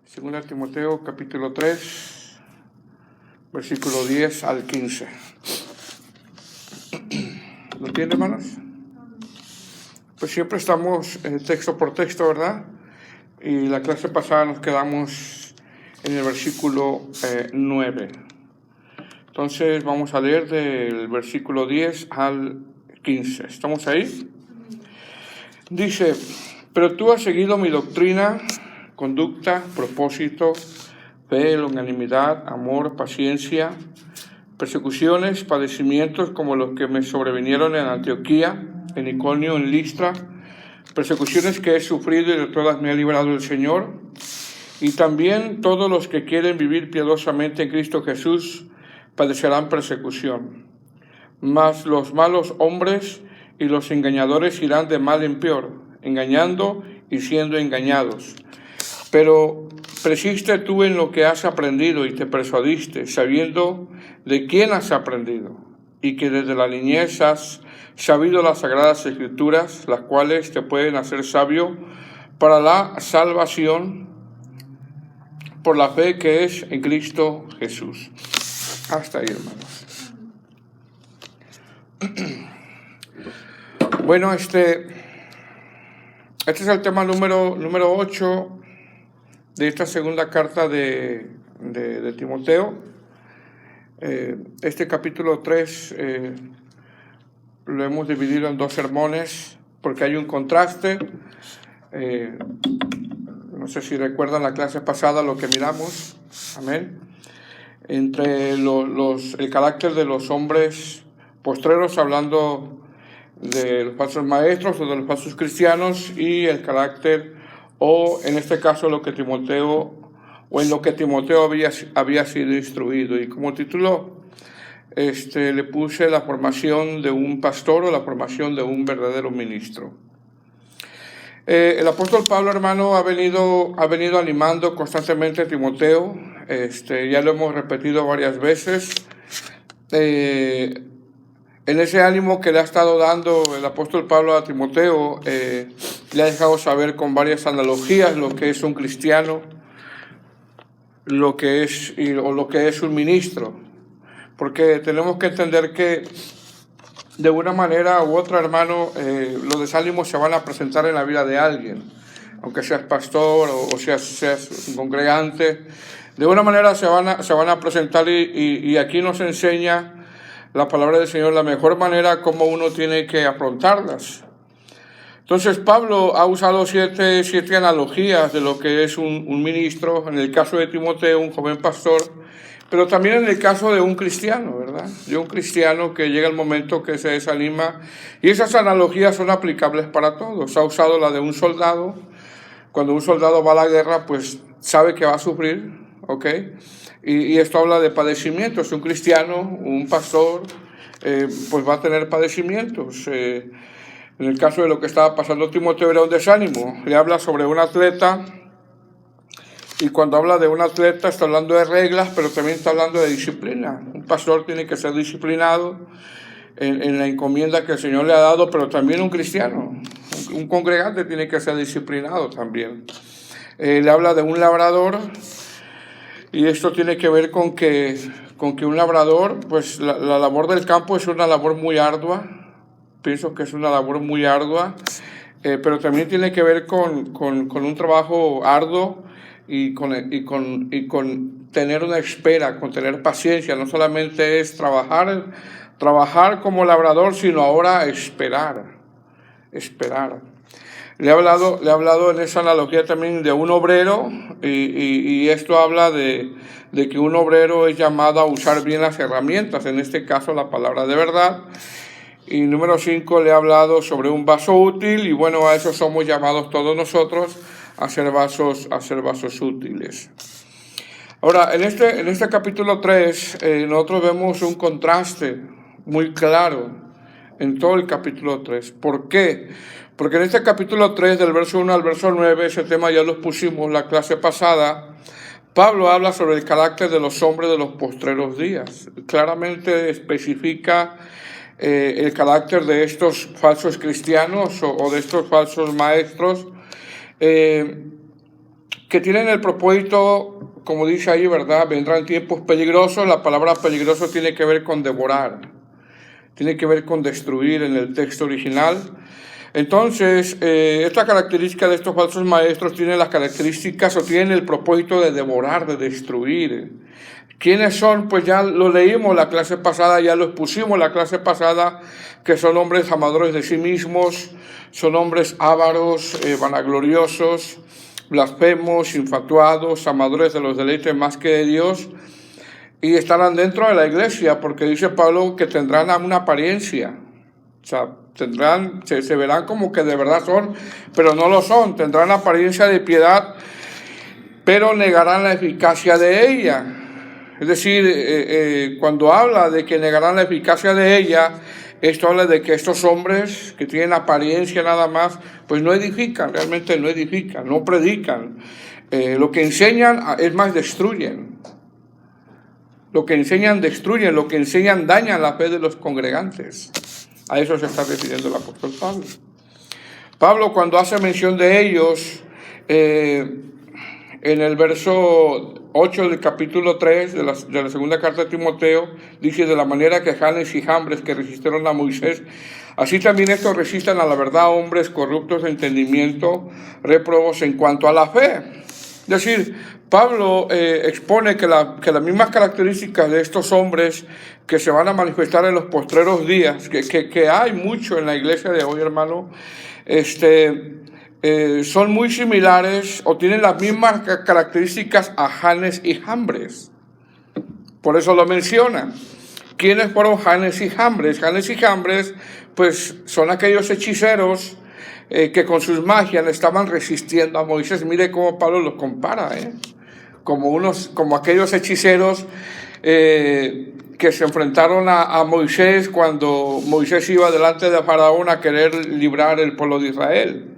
Segunda Timoteo capítulo 3, versículo 10 al 15. ¿Lo entienden, hermanos? Pues siempre estamos texto por texto, ¿verdad? Y la clase pasada nos quedamos en el versículo 9. Entonces vamos a leer del versículo 10 al 15. ¿Estamos ahí? Dice: pero tú has seguido mi doctrina, conducta, propósito, fe, longanimidad, amor, paciencia, persecuciones, padecimientos como los que me sobrevinieron en Antioquía, en Iconio, en Listra, persecuciones que he sufrido y de todas me ha librado el Señor. Y también todos los que quieren vivir piadosamente en Cristo Jesús padecerán persecución. Mas los malos hombres y los engañadores irán de mal en peor, engañando y siendo engañados. Pero persiste tú en lo que has aprendido y te persuadiste, sabiendo de quién has aprendido, y que desde la niñez has sabido las sagradas escrituras, las cuales te pueden hacer sabio para la salvación por la fe que es en Cristo Jesús. Hasta ahí, hermanos. Bueno, este es el tema número 8 de esta segunda carta de Timoteo. Este capítulo 3 lo hemos dividido en 2 sermones porque hay un contraste. No sé si recuerdan la clase pasada lo que miramos, amén, entre el carácter de los hombres postreros, hablando de los falsos maestros o de los falsos cristianos, y el carácter, o en este caso lo que Timoteo había sido instruido. Y como título le puse la formación de un pastor o la formación de un verdadero ministro. El apóstol Pablo, hermano, ha venido animando constantemente a Timoteo. Ya lo hemos repetido varias veces. En ese ánimo que le ha estado dando el apóstol Pablo a Timoteo, le ha dejado saber con varias analogías lo que es un cristiano, lo que es un ministro. Porque tenemos que entender que de una manera u otra, hermano, los desánimos se van a presentar en la vida de alguien, aunque seas pastor o seas un congregante. De una manera se van a presentar, y aquí nos enseña la palabra del Señor la mejor manera como uno tiene que afrontarlas. Entonces Pablo ha usado siete analogías de lo que es un ministro, en el caso de Timoteo, un joven pastor, pero también en el caso de un cristiano, ¿verdad? De un cristiano que llega el momento que se desanima, y esas analogías son aplicables para todos. Ha usado la de un soldado. Cuando un soldado va a la guerra, pues sabe que va a sufrir, ¿ok? Y esto habla de padecimientos. Un cristiano, un pastor, pues va a tener padecimientos. En el caso de lo que estaba pasando Timoteo era un desánimo. Le habla sobre un atleta, y cuando habla de un atleta está hablando de reglas, pero también está hablando de disciplina. Un pastor tiene que ser disciplinado en la encomienda que el Señor le ha dado, pero también un cristiano, un congregante tiene que ser disciplinado también. Le habla de un labrador, y esto tiene que ver con que un labrador, pues la labor del campo es una labor muy ardua. Pienso que es una labor muy ardua, pero también tiene que ver con un trabajo arduo y con tener una espera, con tener paciencia. No solamente es trabajar como labrador, sino ahora esperar. Le he hablado en esa analogía también de un obrero, y esto habla de que un obrero es llamado a usar bien las herramientas, en este caso la palabra de verdad. Y número 5, le he hablado sobre un vaso útil, y bueno, a eso somos llamados todos nosotros, a ser vasos útiles. Ahora, en este capítulo 3, nosotros vemos un contraste muy claro en todo el capítulo 3. ¿Por qué? Porque en este capítulo 3, del verso 1 al verso 9, ese tema ya lo pusimos la clase pasada, Pablo habla sobre el carácter de los hombres de los postreros días. Claramente especifica el carácter de estos falsos cristianos o de estos falsos maestros, que tienen el propósito, como dice ahí, ¿verdad? Vendrán tiempos peligrosos. La palabra peligroso tiene que ver con devorar, tiene que ver con destruir en el texto original. Entonces, esta característica de estos falsos maestros tiene las características o tienen el propósito de devorar, de destruir. ¿Quiénes son? Pues ya lo leímos la clase pasada, ya lo expusimos la clase pasada, que son hombres amadores de sí mismos, son hombres ávaros, vanagloriosos, blasfemos, infatuados, amadores de los deleites más que de Dios, y estarán dentro de la iglesia, porque dice Pablo que tendrán una apariencia. O sea, se verán como que de verdad son, pero no lo son. Tendrán apariencia de piedad, pero negarán la eficacia de ella. Es decir, cuando habla de que negarán la eficacia de ella, esto habla de que estos hombres que tienen apariencia nada más, pues no edifican, realmente no edifican, no predican. Lo que enseñan, es más, destruyen. Lo que enseñan destruyen, lo que enseñan dañan la fe de los congregantes. A eso se está refiriendo el apóstol Pablo. Pablo, cuando hace mención de ellos, en el verso 8 del capítulo 3 de la segunda carta de Timoteo, dice: de la manera que Janes y Jambres, que resistieron a Moisés, así también estos resistan a la verdad, hombres corruptos de entendimiento, réprobos en cuanto a la fe. Es decir, Pablo expone que las mismas características de estos hombres que se van a manifestar en los postreros días, que hay mucho en la iglesia de hoy, hermano, son muy similares o tienen las mismas características a Janes y Jambres. Por eso lo menciona. ¿Quiénes fueron Janes y Jambres? Janes y Jambres, pues, son aquellos hechiceros que con sus magias le estaban resistiendo a Moisés. Mire cómo Pablo los compara, como aquellos hechiceros que se enfrentaron a Moisés cuando Moisés iba delante de Faraón a querer librar el pueblo de Israel.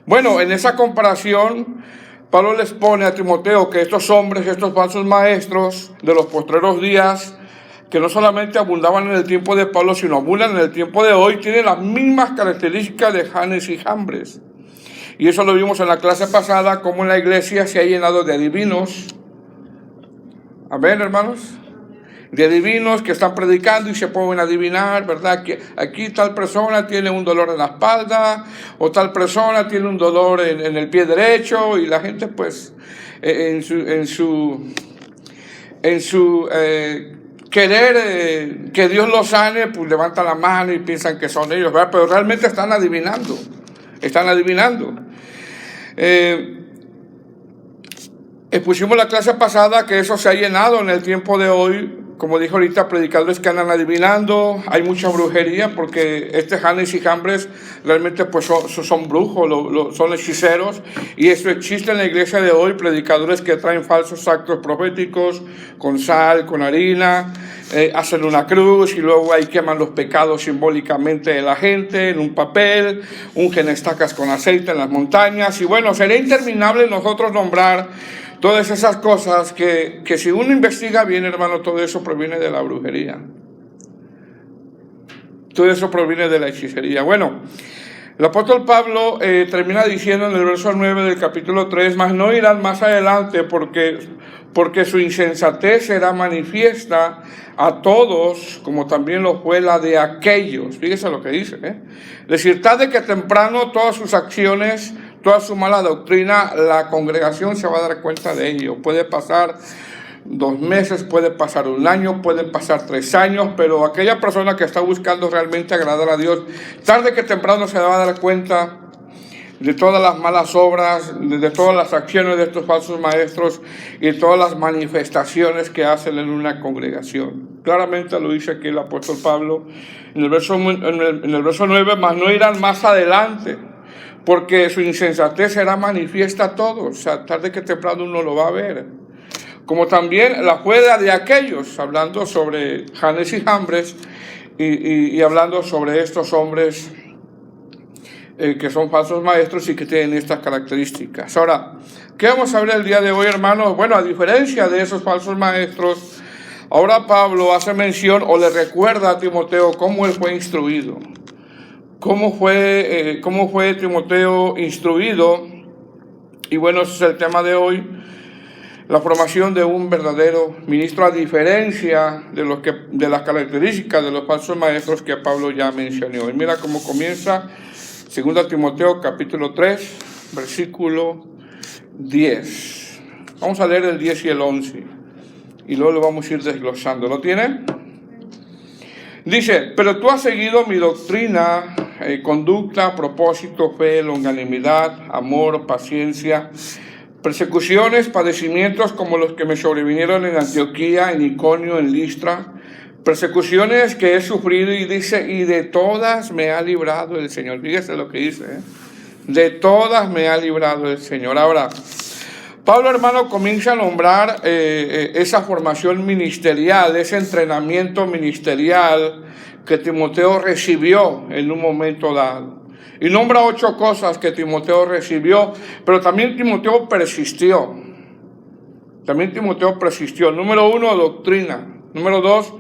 Bueno, en esa comparación, Pablo les pone a Timoteo que estos hombres, estos falsos maestros de los postreros días, que no solamente abundaban en el tiempo de Pablo, sino abundan en el tiempo de hoy, tienen las mismas características de Janes y Jambres. Y eso lo vimos en la clase pasada, cómo en la iglesia se ha llenado de adivinos. Amén, hermanos. De adivinos que están predicando y se pueden adivinar, ¿verdad? Que aquí tal persona tiene un dolor en la espalda, o tal persona tiene un dolor en el pie derecho, y la gente, pues, en su querer que Dios los sane, pues levantan la mano y piensan que son ellos, ¿verdad? Pero realmente están adivinando. Expusimos la clase pasada que eso se ha llenado en el tiempo de hoy, como dijo ahorita, predicadores que andan adivinando. Hay mucha brujería porque Janes y Jambres realmente pues son brujos, son hechiceros, y eso existe en la iglesia de hoy, predicadores que traen falsos actos proféticos con sal, con harina, hacen una cruz y luego ahí queman los pecados simbólicamente de la gente en un papel, ungen estacas con aceite en las montañas, y bueno, sería interminable nosotros nombrar todas esas cosas que si uno investiga bien, hermano, todo eso proviene de la brujería. Todo eso proviene de la hechicería. Bueno, el apóstol Pablo termina diciendo en el verso 9 del capítulo 3, mas no irán más adelante porque su insensatez será manifiesta a todos, como también lo fue la de aquellos. Fíjese lo que dice, Es decir, tarde que temprano todas sus acciones, toda su mala doctrina, la congregación se va a dar cuenta de ello. Puede pasar 2 meses, puede pasar 1 año, puede pasar 3 años, pero aquella persona que está buscando realmente agradar a Dios, tarde que temprano se va a dar cuenta de todas las malas obras, de todas las acciones de estos falsos maestros y todas las manifestaciones que hacen en una congregación. Claramente lo dice aquí el apóstol Pablo en el verso 9, mas no irán más adelante, porque su insensatez será manifiesta a todos. O sea, tarde que temprano uno lo va a ver. Como también la fuera de aquellos, hablando sobre Janes y Jambres y hablando sobre estos hombres que son falsos maestros y que tienen estas características. Ahora, ¿qué vamos a ver el día de hoy, hermanos? Bueno, a diferencia de esos falsos maestros, ahora Pablo hace mención o le recuerda a Timoteo cómo él fue instruido. ¿Cómo fue Timoteo instruido Y bueno, ese es el tema de hoy. La formación de un verdadero ministro, a diferencia de las características de los falsos maestros que Pablo ya mencionó. Y mira cómo comienza 2 Timoteo capítulo 3, versículo 10. Vamos a leer el 10 y el 11 y luego lo vamos a ir desglosando. ¿Lo tiene? Dice: pero tú has seguido mi doctrina, conducta, propósito, fe, longanimidad, amor, paciencia, persecuciones, padecimientos como los que me sobrevinieron en Antioquía, en Iconio, en Listra, persecuciones que he sufrido, y dice, y de todas me ha librado el Señor. Fíjese lo que dice, de todas me ha librado el Señor. Ahora, Pablo, hermano, comienza a nombrar esa formación ministerial, ese entrenamiento ministerial que Timoteo recibió en un momento dado. Y nombra 8 cosas que Timoteo recibió, pero también Timoteo persistió. Número 1, doctrina. Número 2,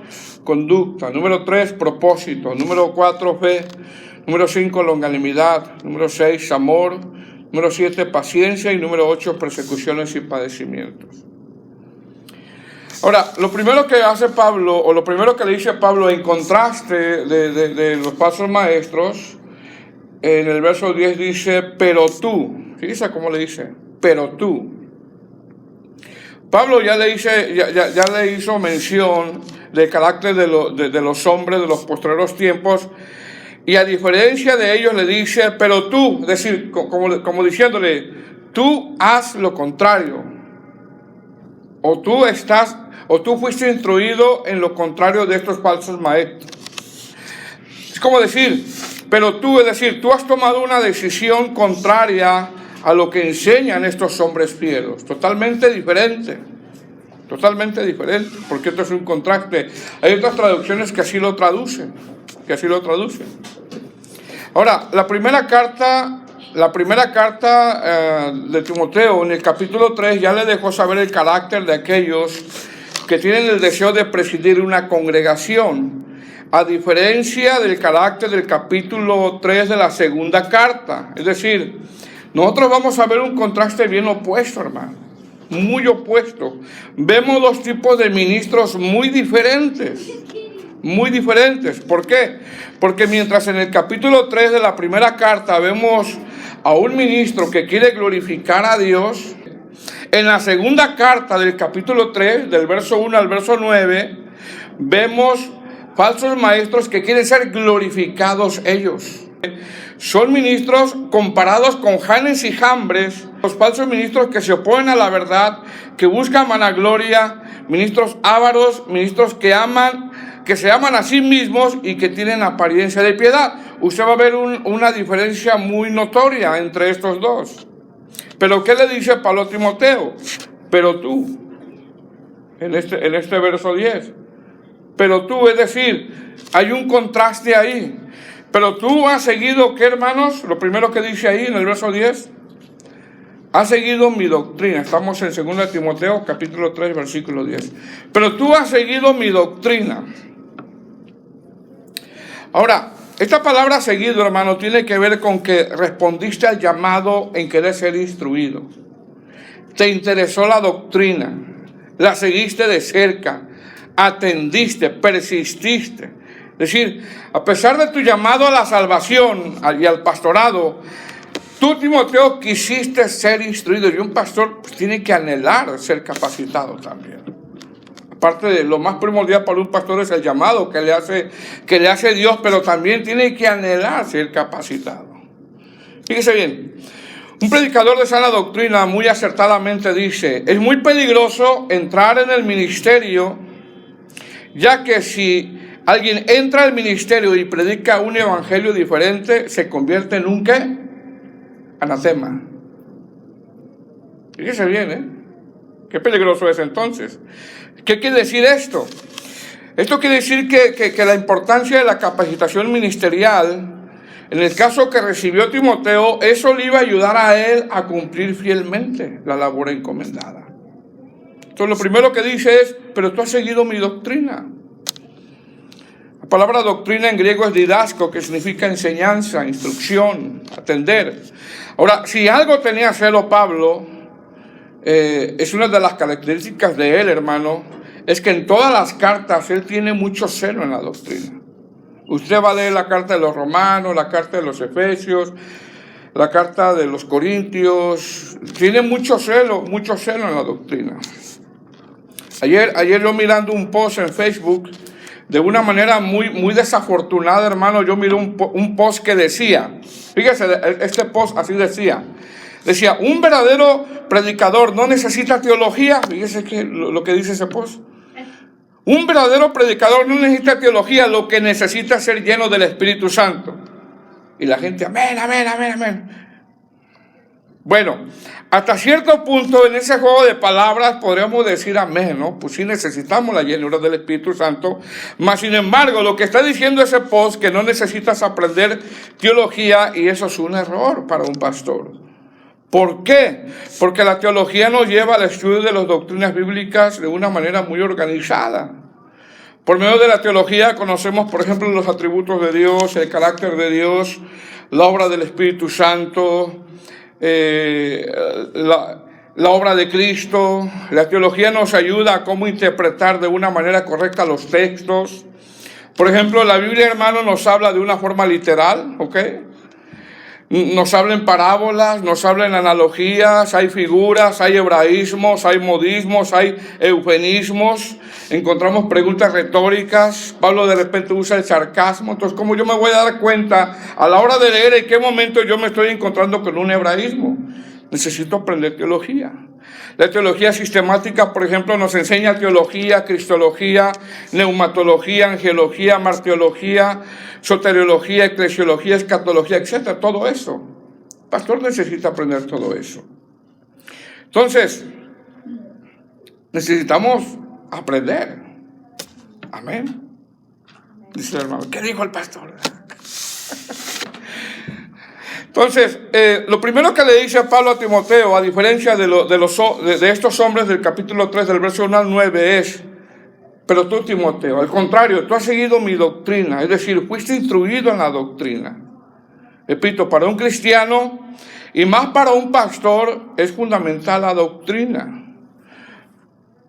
conducta. Número 3, propósito. Número 4, fe. Número 5, longanimidad. Número 6, amor. Número 7, paciencia. Y número 8, persecuciones y padecimientos. Ahora, lo primero que hace Pablo, o lo primero que le dice Pablo en contraste de los falsos maestros, en el verso 10 dice, pero tú. Fíjese cómo le dice, pero tú. Pablo ya le hizo mención del carácter de los hombres de los postreros tiempos, y a diferencia de ellos le dice, pero tú, es decir, como diciéndole, tú haz lo contrario, o tú fuiste instruido en lo contrario de estos falsos maestros. Es como decir, pero tú, es decir, tú has tomado una decisión contraria a lo que enseñan estos hombres fieles, totalmente diferente, porque esto es un contraste. Hay otras traducciones que así lo traducen, Ahora, la primera carta de Timoteo, en el capítulo 3, ya le dejó saber el carácter de aquellos que tienen el deseo de presidir una congregación, a diferencia del carácter del capítulo 3 de la segunda carta. Es decir, nosotros vamos a ver un contraste bien opuesto, hermano, muy opuesto. Vemos 2 tipos de ministros muy diferentes. ¿Por qué? Porque mientras en el capítulo 3 de la primera carta vemos a un ministro que quiere glorificar a Dios, en la segunda carta del capítulo 3, del verso 1 al verso 9, vemos falsos maestros que quieren ser glorificados ellos. Son ministros comparados con Janes y Jambres, los falsos ministros que se oponen a la verdad, que buscan vanagloria, ministros ávaros, ministros que se aman a sí mismos y que tienen apariencia de piedad. Usted va a ver una diferencia muy notoria entre estos dos. Pero ¿qué le dice Pablo a Timoteo? Pero tú, en este verso 10. Pero tú, es decir, hay un contraste ahí. Pero tú has seguido, ¿qué, hermanos? Lo primero que dice ahí en el verso 10. Has seguido mi doctrina. Estamos en 2 Timoteo, capítulo 3, versículo 10. Pero tú has seguido mi doctrina. Ahora, esta palabra seguido, hermano, tiene que ver con que respondiste al llamado en querer ser instruido. Te interesó la doctrina, la seguiste de cerca, atendiste, persististe. Es decir, a pesar de tu llamado a la salvación y al pastorado, tú, Timoteo, quisiste ser instruido, y un pastor pues tiene que anhelar ser capacitado también. Aparte de lo más primordial para un pastor es el llamado que le hace Dios, pero también tiene que anhelar ser capacitado. Fíjese bien, un predicador de sana doctrina muy acertadamente dice, es muy peligroso entrar en el ministerio, ya que si alguien entra al ministerio y predica un evangelio diferente, se convierte en un ¿qué? Anatema. Fíjese bien, qué peligroso es entonces. ¿Qué quiere decir esto? Esto quiere decir que la importancia de la capacitación ministerial, en el caso que recibió Timoteo, eso le iba a ayudar a él a cumplir fielmente la labor encomendada. Entonces lo primero que dice es, pero tú has seguido mi doctrina. La palabra doctrina en griego es didasco, que significa enseñanza, instrucción, atender. Ahora, si algo tenía celo Pablo, es una de las características de él, hermano, es que en todas las cartas él tiene mucho celo en la doctrina. Usted va a leer la carta de los Romanos, la carta de los Efesios, la carta de los Corintios, tiene mucho celo en la doctrina. Ayer yo mirando un post en Facebook, de una manera muy desafortunada, hermano, yo miré un post que decía, fíjese, este post así decía, un verdadero predicador no necesita teología. Fíjese que lo que dice ese post. Un verdadero predicador no necesita teología, lo que necesita es ser lleno del Espíritu Santo. Y la gente, amén, amén, amén, amén. Bueno, hasta cierto punto en ese juego de palabras podríamos decir amén, ¿no? Pues sí necesitamos la llenura del Espíritu Santo. Mas sin embargo, lo que está diciendo ese post, que no necesitas aprender teología, y eso es un error para un pastor. ¿Por qué? Porque la teología nos lleva al estudio de las doctrinas bíblicas de una manera muy organizada. Por medio de la teología conocemos, por ejemplo, los atributos de Dios, el carácter de Dios, la obra del Espíritu Santo, la obra de Cristo. La teología nos ayuda a cómo interpretar de una manera correcta los textos. Por ejemplo, la Biblia, hermano, nos habla de una forma literal, ¿ok? Nos habla en parábolas, nos habla en analogías, hay figuras, hay hebraísmos, hay modismos, hay eufemismos, encontramos preguntas retóricas. Pablo de repente usa el sarcasmo. Entonces, ¿cómo yo me voy a dar cuenta a la hora de leer en qué momento yo me estoy encontrando con un hebraísmo? Necesito aprender teología. La teología sistemática, por ejemplo, nos enseña teología, cristología, neumatología, angelología, martiología, soteriología, eclesiología, escatología, etc. Todo eso. El pastor necesita aprender todo eso. Entonces, necesitamos aprender. Amén. Dice el hermano, ¿qué dijo el pastor? Entonces, lo primero que le dice Pablo a Timoteo, a diferencia de estos hombres del capítulo 3, del verso 1 al 9, es: pero tú, Timoteo, al contrario, tú has seguido mi doctrina, es decir, fuiste instruido en la doctrina. Repito, para un cristiano y más para un pastor es fundamental la doctrina.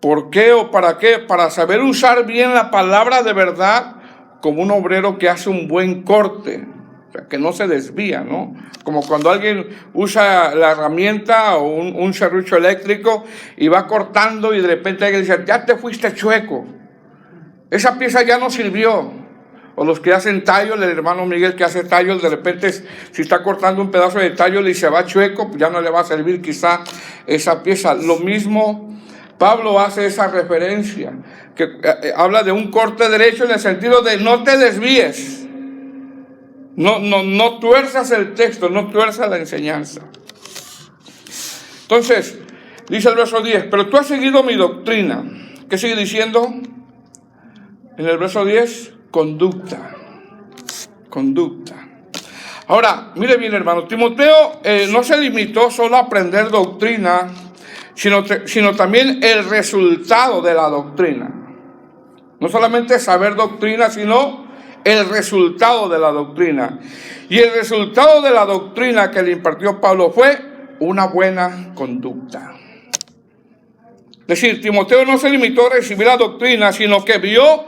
¿Por qué o para qué? Para saber usar bien la palabra de verdad, como un obrero que hace un buen corte. O sea, que no se desvía, ¿no? Como cuando alguien usa la herramienta o un serrucho eléctrico y va cortando y de repente alguien dice, ya te fuiste chueco. Esa pieza ya no sirvió. O los que hacen tallo, el hermano Miguel que hace tallo, de repente si está cortando un pedazo de tallo y se va chueco, pues ya no le va a servir quizá esa pieza. Lo mismo, Pablo hace esa referencia, que habla de un corte derecho en el sentido de no te desvíes. No tuerzas el texto, no tuerzas la enseñanza. Entonces, dice el verso 10, pero tú has seguido mi doctrina. ¿Qué sigue diciendo? En el verso 10, conducta. Ahora, mire bien, hermano, Timoteo no se limitó solo a aprender doctrina, sino también el resultado de la doctrina. No solamente saber doctrina, sino el resultado de la doctrina. Y el resultado de la doctrina que le impartió Pablo fue una buena conducta. Es decir, Timoteo no se limitó a recibir la doctrina, sino que vio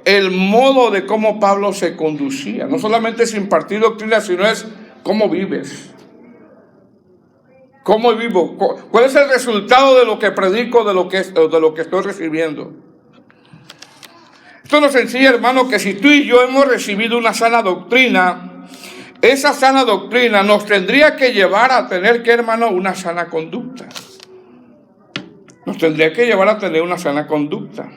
el modo de cómo Pablo se conducía. No solamente es impartir doctrina, sino es cómo vives. ¿Cómo vivo? ¿Cuál es el resultado de lo que predico, de lo que estoy recibiendo? Esto nos enseña, hermano, que si tú y yo hemos recibido una sana doctrina, esa sana doctrina nos tendría que llevar a tener que, hermano, una sana conducta. Nos tendría que llevar a tener una sana conducta.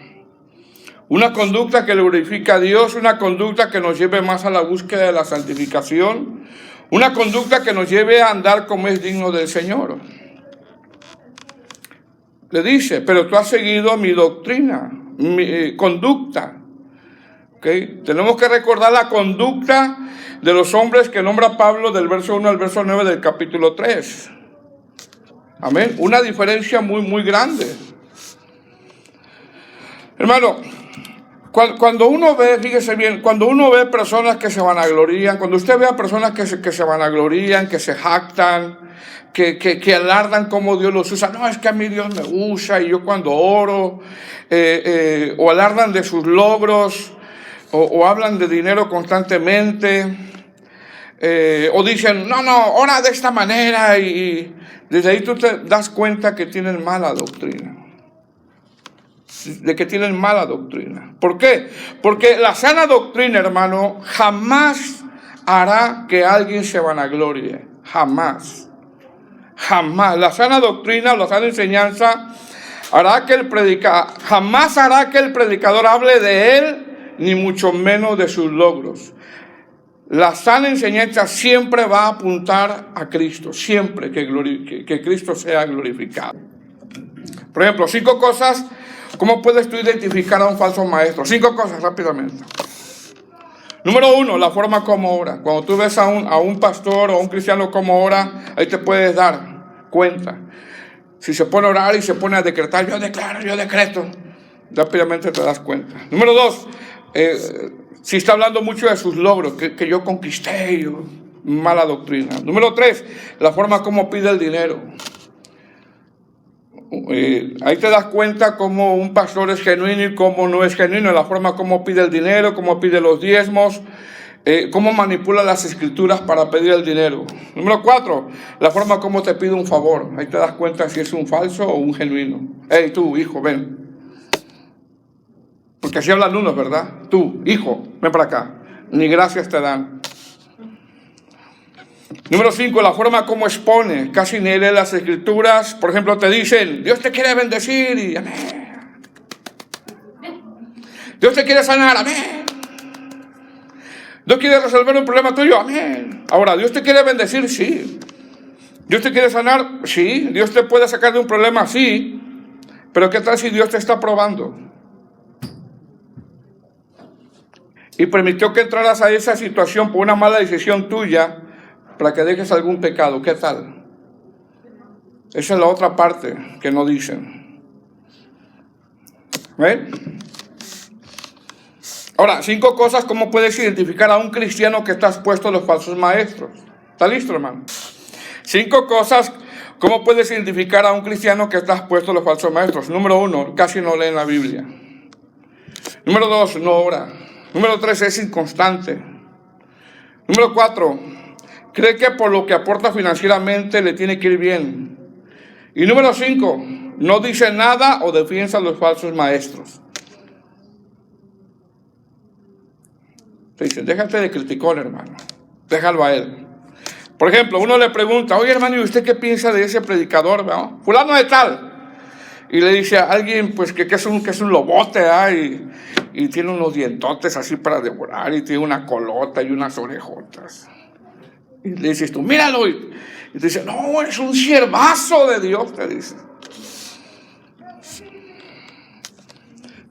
Una conducta que glorifica a Dios, una conducta que nos lleve más a la búsqueda de la santificación, una conducta que nos lleve a andar como es digno del Señor. Le dice, pero tú has seguido mi doctrina, mi conducta. ¿Okay? Tenemos que recordar la conducta de los hombres que nombra Pablo del verso 1 al verso 9 del capítulo 3. Amén. Una diferencia muy grande. Hermano, Cuando uno ve, fíjese bien, cuando uno ve personas que se vanaglorían, cuando usted ve a personas que se vanaglorían, que se jactan, que alardan cómo Dios los usa, no, es que a mí Dios me usa y yo cuando oro, o alardan de sus logros, o hablan de dinero constantemente, o dicen, no, ora de esta manera, y desde ahí tú te das cuenta que tienen mala doctrina. De que tienen mala doctrina. ¿Por qué? Porque la sana doctrina, hermano, jamás hará que alguien se vanaglorie. Jamás. Jamás. La sana doctrina, la sana enseñanza, jamás hará que el predicador hable de él, ni mucho menos de sus logros. La sana enseñanza siempre va a apuntar a Cristo, siempre que Cristo sea glorificado. Por ejemplo, 5 cosas. ¿Cómo puedes tú identificar a un falso maestro? 5 cosas rápidamente. Número 1, la forma como ora. Cuando tú ves a un pastor o a un cristiano como ora, ahí te puedes dar cuenta. Si se pone a orar y se pone a decretar, yo declaro, yo decreto, rápidamente te das cuenta. Número 2, si está hablando mucho de sus logros, que yo conquisté, mala doctrina. Número 3, la forma como pide el dinero. Ahí te das cuenta cómo un pastor es genuino y cómo no es genuino, la forma como pide el dinero, cómo pide los diezmos, cómo manipula las escrituras para pedir el dinero. Número 4, la forma como te pide un favor. Ahí te das cuenta si es un falso o un genuino. Hey, tú, hijo, ven. Porque así hablan unos, ¿verdad? Tú, hijo, ven para acá. Ni gracias te dan. Número 5, la forma como expone. Casi ni lee las escrituras. Por ejemplo, te dicen, Dios te quiere bendecir y amén. Dios te quiere sanar, amén. Dios quiere resolver un problema tuyo, amén. Ahora, Dios te quiere bendecir, sí. Dios te quiere sanar, sí. Dios te puede sacar de un problema, sí. Pero ¿qué tal si Dios te está probando? Y permitió que entraras a esa situación por una mala decisión tuya, para que dejes algún pecado. ¿Qué tal? Esa es la otra parte que no dicen. ¿Ven? Ahora, 5 cosas cómo puedes identificar a un cristiano que está expuesto a los falsos maestros. ¿Está listo, hermano? 5 cosas cómo puedes identificar a un cristiano que está expuesto a los falsos maestros. Número 1, casi no lee la Biblia. Número 2, no ora. Número 3, es inconstante. Número 4, cree que por lo que aporta financieramente le tiene que ir bien. Y número 5, no dice nada o defiende a los falsos maestros. Te dicen, déjate de criticón, hermano. Déjalo a él. Por ejemplo, uno le pregunta, oye, hermano, ¿y usted qué piensa de ese predicador? ¿No? Fulano de tal. Y le dice a alguien, pues, que es un lobote, y tiene unos dientotes así para devorar, y tiene una colota y unas orejotas. Y le dices tú, míralo. Y te dice, no, es un siervazo de Dios, te dice.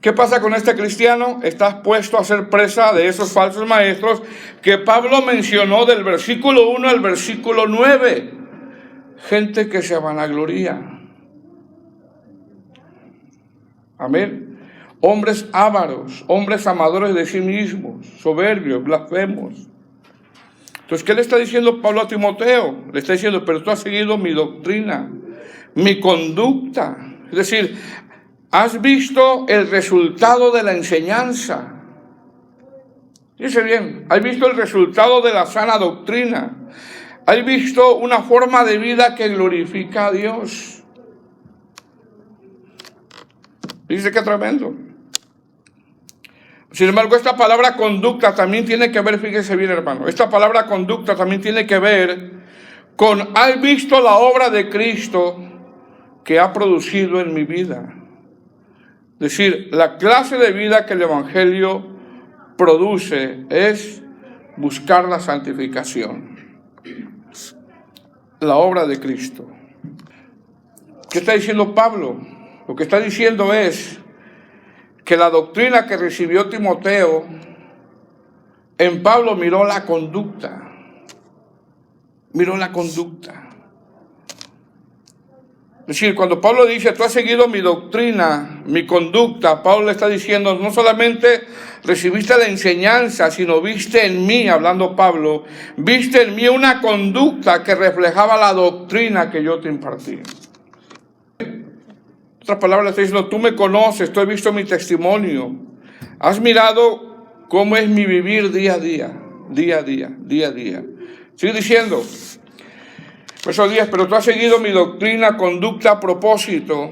¿Qué pasa con este cristiano? Estás puesto a ser presa de esos falsos maestros que Pablo mencionó del versículo 1 al versículo 9. Gente que se vanagloría. Amén. Hombres ávaros, hombres amadores de sí mismos, soberbios, blasfemos. Entonces, ¿qué le está diciendo Pablo a Timoteo? Le está diciendo, pero tú has seguido mi doctrina, mi conducta. Es decir, has visto el resultado de la enseñanza. Dice bien, has visto el resultado de la sana doctrina. Has visto una forma de vida que glorifica a Dios. Dice que tremendo. Sin embargo, esta palabra conducta también tiene que ver, fíjese bien, hermano, esta palabra conducta también tiene que ver con, has visto la obra de Cristo que ha producido en mi vida. Es decir, la clase de vida que el Evangelio produce es buscar la santificación. La obra de Cristo. ¿Qué está diciendo Pablo? Lo que está diciendo es que la doctrina que recibió Timoteo, en Pablo miró la conducta. Miró la conducta. Es Es decir, cuando Pablo dice, tú has seguido mi doctrina, mi conducta, Pablo le está diciendo, no solamente recibiste la enseñanza, sino viste en mí, hablando Pablo, viste en mí una conducta que reflejaba la doctrina que yo te impartí. En otras palabras, le está diciendo, tú me conoces, tú has visto mi testimonio, has mirado cómo es mi vivir día a día, día a día, día a día. Sigue diciendo, verso 10, pero tú has seguido mi doctrina, conducta, propósito.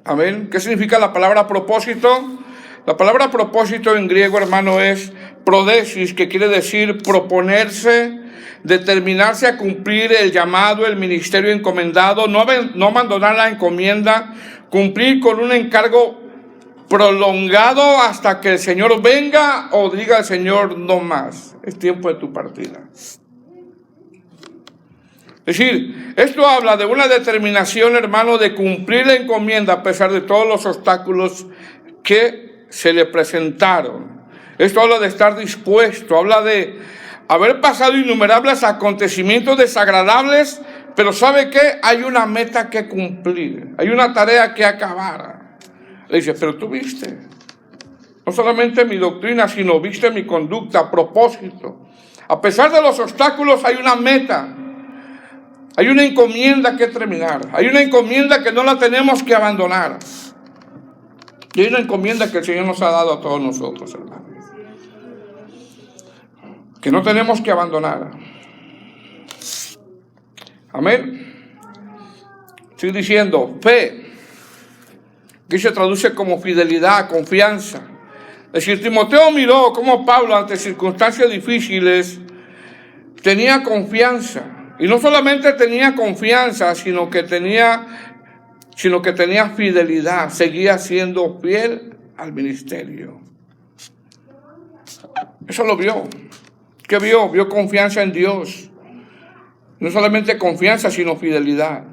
Amén. ¿Qué significa la palabra propósito? La palabra propósito en griego, hermano, es prodesis, que quiere decir proponerse, determinarse a cumplir el llamado, el ministerio encomendado, no abandonar la encomienda, cumplir con un encargo prolongado hasta que el Señor venga o diga el Señor no más, es tiempo de tu partida. Es decir, esto habla de una determinación, hermano, de cumplir la encomienda a pesar de todos los obstáculos que se le presentaron. Esto habla de estar dispuesto, habla de haber pasado innumerables acontecimientos desagradables, pero ¿sabe qué? Hay una meta que cumplir, hay una tarea que acabar. Le dice, pero tú viste, no solamente mi doctrina, sino viste mi conducta, propósito. A pesar de los obstáculos hay una meta. Hay una encomienda que terminar. Hay una encomienda que no la tenemos que abandonar. Y hay una encomienda que el Señor nos ha dado a todos nosotros, hermanos. Que no tenemos que abandonar. Amén. Estoy diciendo fe. Que se traduce como fidelidad, confianza. Es decir, Timoteo miró cómo Pablo ante circunstancias difíciles tenía confianza. Y no solamente tenía confianza, sino que tenía fidelidad. Seguía siendo fiel al ministerio. Eso lo vio. ¿Qué vio? Vio confianza en Dios. No solamente confianza, sino fidelidad.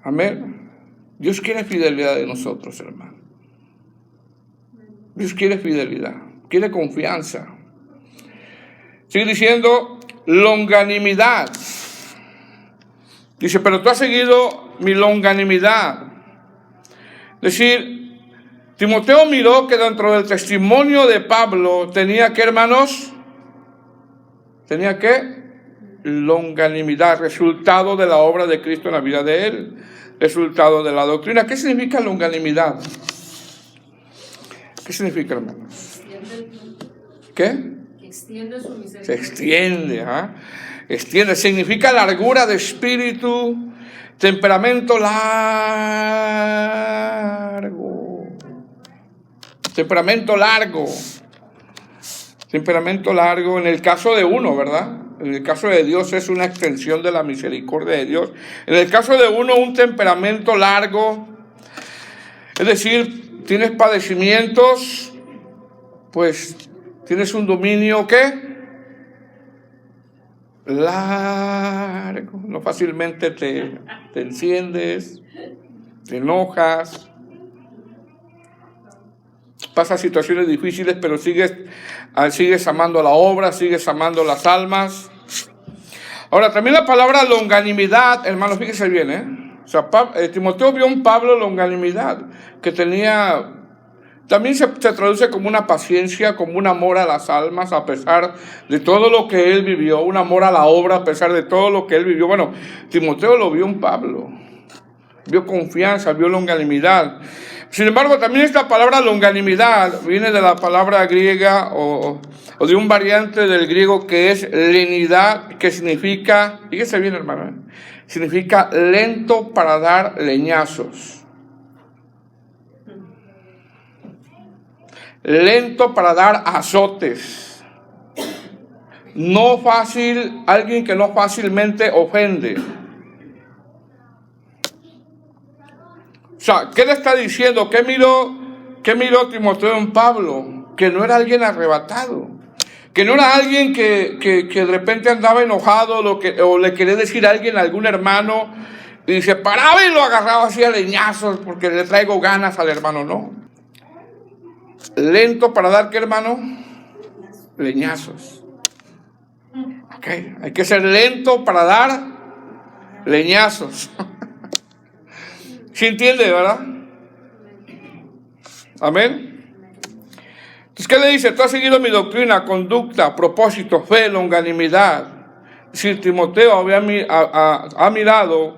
Amén. Dios quiere fidelidad de nosotros, hermano. Dios quiere fidelidad. Quiere confianza. Sigue diciendo longanimidad. Dice, pero tú has seguido mi longanimidad. Es decir, Timoteo miró que dentro del testimonio de Pablo tenía que, hermanos, tenía que longanimidad, resultado de la obra de Cristo en la vida de él, resultado de la doctrina. ¿Qué significa longanimidad? ¿Qué significa, hermanos? ¿Qué? Extiende su misericordia. Se extiende, extiende, significa largura de espíritu, temperamento largo, temperamento largo, en el caso de uno, ¿verdad? En el caso de Dios es una extensión de la misericordia de Dios. En el caso de uno, un temperamento largo, es decir, tienes padecimientos, pues tienes un dominio, ¿qué? Largo. No fácilmente te enciendes, te enojas, pasas situaciones difíciles, pero sigues amando la obra, sigues amando las almas. Ahora, también la palabra longanimidad, hermanos, fíjense bien, O sea, Timoteo vio en Pablo longanimidad, que tenía. También se traduce como una paciencia, como un amor a las almas a pesar de todo lo que él vivió, un amor a la obra a pesar de todo lo que él vivió. Bueno, Timoteo lo vio en Pablo, vio confianza, vio longanimidad. Sin embargo, también esta palabra longanimidad viene de la palabra griega o de un variante del griego que es lenidad, que significa, fíjese bien hermano, significa lento para dar leñazos. Lento para dar azotes. No fácil, alguien que no fácilmente ofende. O sea, ¿qué le está diciendo? ¿Qué miró Timoteo en Pablo? Que no era alguien arrebatado. Que no era alguien que de repente andaba enojado o le quería decir a alguien, a algún hermano, y se paraba y lo agarraba así a leñazos porque le traigo ganas al hermano. No. Lento para dar, ¿qué hermano? Leñazos. Okay. Hay que ser lento para dar leñazos. ¿Sí entiende, verdad? Amén. Entonces, ¿qué le dice? Tú has seguido mi doctrina, conducta, propósito, fe, longanimidad. Si Timoteo ha mirado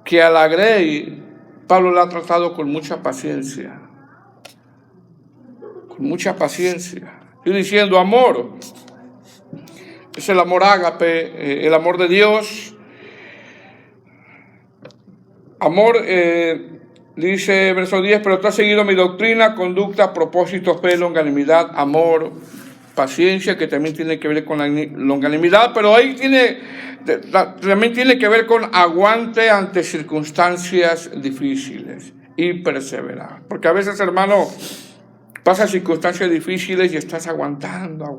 que a la Grey Pablo la ha tratado con mucha paciencia. Con mucha paciencia. Estoy diciendo amor. Es el amor ágape, el amor de Dios. Amor, dice verso 10, pero tú has seguido mi doctrina, conducta, propósito, fe, longanimidad, amor, paciencia, que también tiene que ver con la longanimidad, pero ahí también tiene que ver con aguante ante circunstancias difíciles y perseverar. Porque a veces, hermano, pasas circunstancias difíciles y estás aguantando.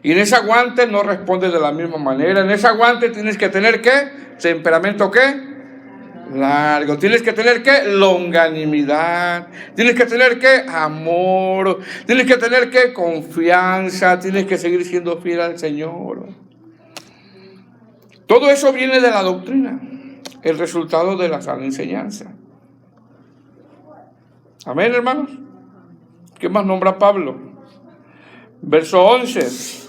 Y en ese aguante no respondes de la misma manera. En ese aguante tienes que tener, ¿qué? Temperamento, ¿qué? Largo. Tienes que tener, ¿qué? Longanimidad. Tienes que tener, ¿qué? Amor. Tienes que tener, ¿qué? Confianza. Tienes que seguir siendo fiel al Señor. Todo eso viene de la doctrina. El resultado de la sana enseñanza. Amén, hermanos. ¿Qué más nombra Pablo? Verso 11.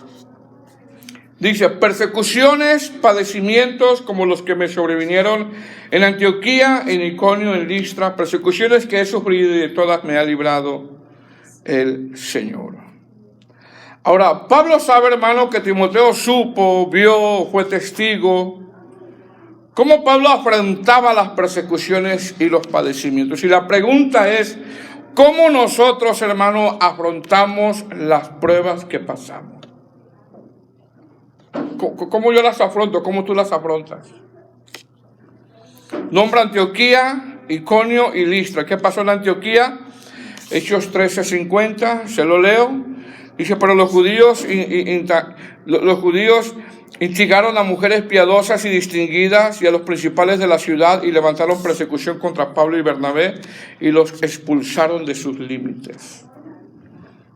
Dice, persecuciones, padecimientos como los que me sobrevinieron en Antioquía, en Iconio, en Listra, persecuciones que he sufrido y de todas me ha librado el Señor. Ahora, Pablo sabe, hermano, que Timoteo supo, vio, fue testigo, cómo Pablo afrontaba las persecuciones y los padecimientos. Y la pregunta es, ¿cómo nosotros, hermano, afrontamos las pruebas que pasamos? ¿Cómo yo las afronto? ¿Cómo tú las afrontas? Nombra Antioquía, Iconio y Listra. ¿Qué pasó en Antioquía? Hechos 13:50, se lo leo. Dice, pero los judíos instigaron a mujeres piadosas y distinguidas y a los principales de la ciudad y levantaron persecución contra Pablo y Bernabé y los expulsaron de sus límites.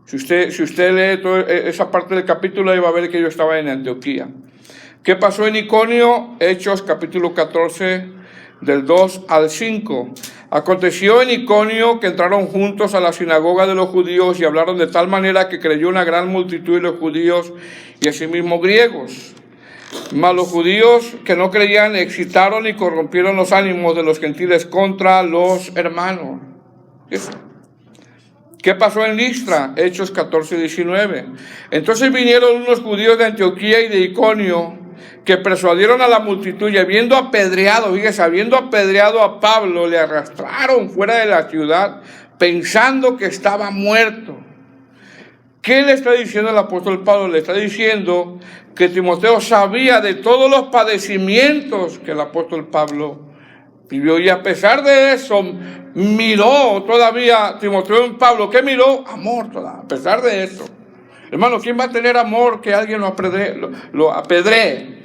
Si usted lee toda esa parte del capítulo, ahí va a ver que yo estaba en Antioquía. ¿Qué pasó en Iconio? Hechos capítulo 14, del 2 al 5. Aconteció en Iconio que entraron juntos a la sinagoga de los judíos y hablaron de tal manera que creyó una gran multitud de los judíos y asimismo griegos. Mas los judíos que no creían excitaron y corrompieron los ánimos de los gentiles contra los hermanos. ¿Qué pasó en Listra? Hechos 14:19. Entonces vinieron unos judíos de Antioquía y de Iconio que persuadieron a la multitud y habiendo apedreado a Pablo, le arrastraron fuera de la ciudad pensando que estaba muerto. ¿Qué le está diciendo el apóstol Pablo? Le está diciendo que Timoteo sabía de todos los padecimientos que el apóstol Pablo vivió y a pesar de eso miró todavía Timoteo en Pablo. ¿Qué miró? Amor todavía, a pesar de eso. Hermano, ¿quién va a tener amor que alguien lo apedree?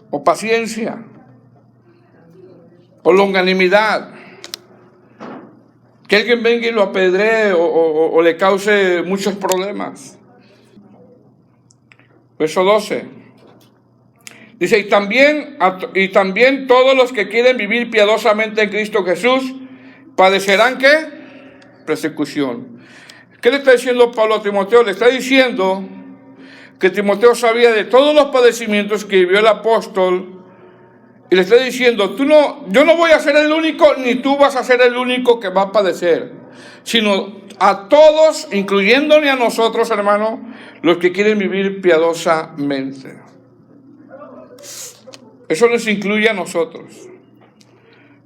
O paciencia, o longanimidad. Que alguien venga y lo apedree o le cause muchos problemas. Verso 12. Dice, y también todos los que quieren vivir piadosamente en Cristo Jesús padecerán, ¿qué? Persecución. ¿Qué le está diciendo Pablo a Timoteo? Le está diciendo que Timoteo sabía de todos los padecimientos que vivió el apóstol y le está diciendo, yo no voy a ser el único, ni tú vas a ser el único que va a padecer, sino a todos, incluyéndole a nosotros, hermano, los que quieren vivir piadosamente. Eso nos incluye a nosotros.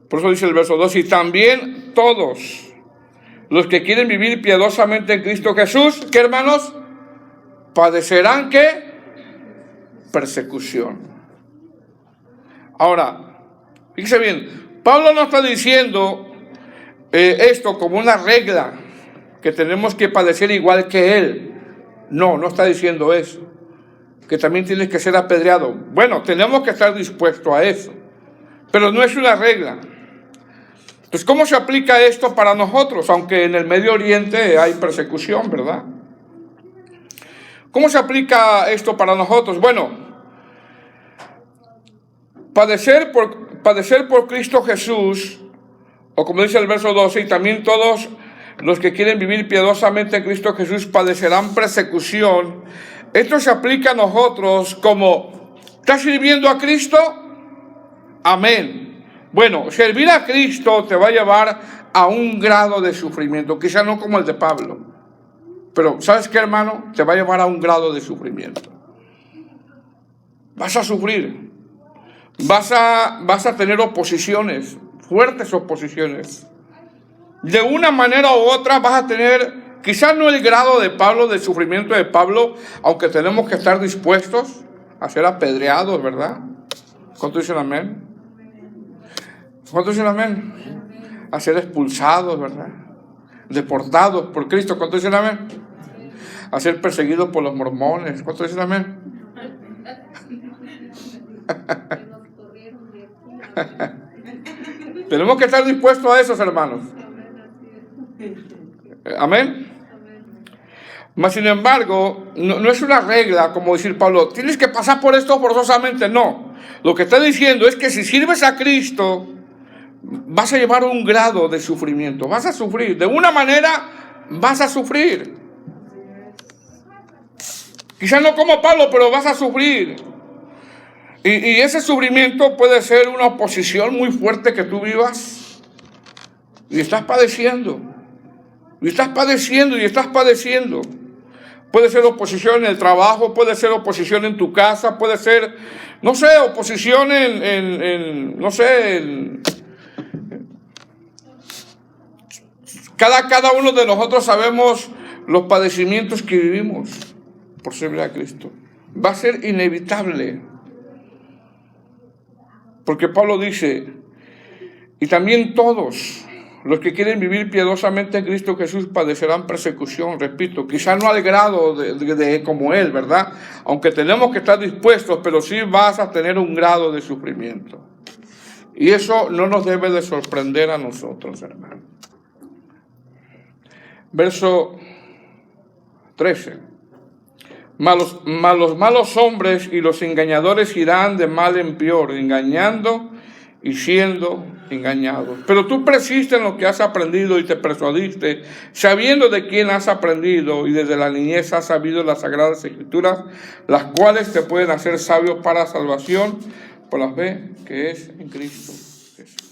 Por eso dice el verso 2, y también todos los que quieren vivir piadosamente en Cristo Jesús, ¿qué, hermanos? Padecerán, ¿qué? Persecución. Ahora, fíjese bien, Pablo no está diciendo esto como una regla, que tenemos que padecer igual que él. No está diciendo eso. Que también tienes que ser apedreado. Bueno, tenemos que estar dispuestos a eso, pero no es una regla. Entonces, ¿cómo se aplica esto para nosotros? Aunque en el Medio Oriente hay persecución, ¿verdad? ¿Cómo se aplica esto para nosotros? Bueno, padecer por Cristo Jesús, o como dice el verso 12, y también todos los que quieren vivir piadosamente en Cristo Jesús padecerán persecución. Esto se aplica a nosotros como, ¿estás sirviendo a Cristo? Amén. Bueno, servir a Cristo te va a llevar a un grado de sufrimiento, quizá no como el de Pablo, pero ¿sabes qué, hermano? Te va a llevar a un grado de sufrimiento. Vas a sufrir, vas a tener oposiciones, fuertes oposiciones. De una manera u otra vas a tener, quizás no el grado de Pablo, del sufrimiento de Pablo, aunque tenemos que estar dispuestos a ser apedreados, ¿verdad? ¿Cuántos dicen amén? ¿Cuántos dicen amén? A ser expulsados, ¿verdad? Deportados por Cristo. ¿Cuántos dicen amén? A ser perseguidos por los mormones. ¿Cuántos dicen amén? Tenemos que estar dispuestos a eso, hermanos. Amén. Mas sin embargo, no es una regla como decir Pablo, tienes que pasar por esto forzosamente. No. Lo que está diciendo es que si sirves a Cristo, vas a llevar un grado de sufrimiento. Vas a sufrir. De una manera, vas a sufrir. Quizás no como Pablo, pero vas a sufrir. Y ese sufrimiento puede ser una oposición muy fuerte que tú vivas. Y estás padeciendo. Y estás padeciendo y estás padeciendo. Puede ser oposición en el trabajo, puede ser oposición en tu casa, puede ser, no sé, oposición cada uno de nosotros sabemos los padecimientos que vivimos por servir a Cristo. Va a ser inevitable. Porque Pablo dice, y también todos los que quieren vivir piadosamente en Cristo Jesús padecerán persecución. Repito, quizás no al grado de como Él, ¿verdad? Aunque tenemos que estar dispuestos, pero sí vas a tener un grado de sufrimiento. Y eso no nos debe de sorprender a nosotros, hermanos. Verso 13. Mas los malos hombres y los engañadores irán de mal en peor, engañando y siendo engañados. Pero tú persiste en lo que has aprendido y te persuadiste, sabiendo de quién has aprendido y desde la niñez has sabido las sagradas escrituras, las cuales te pueden hacer sabio para salvación por la fe que es en Cristo Jesús.